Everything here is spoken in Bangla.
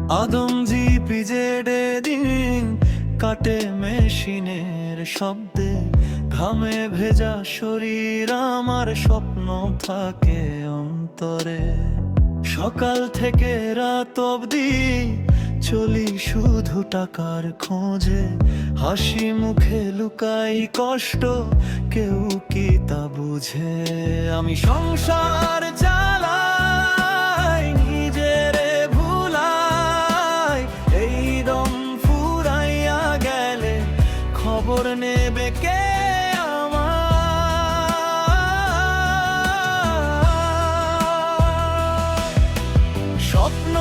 আদম জিপিজেডে দিন কাটে মেশিনের শব্দে, ঘামে ভেজা শরীর আমার, স্বপ্ন থাকে অন্তরে। সকাল থেকে রাত অবধি চলি শুধু টাকার খোঁজে, হাসি মুখে লুকাই কষ্ট, কেউ কি তা বুঝে? আমি সংসার চালাই, নিজেরে ভুলাই, এই দম ফুরাইয়া গেলে খবর নেবে কে আমার? স্বপ্ন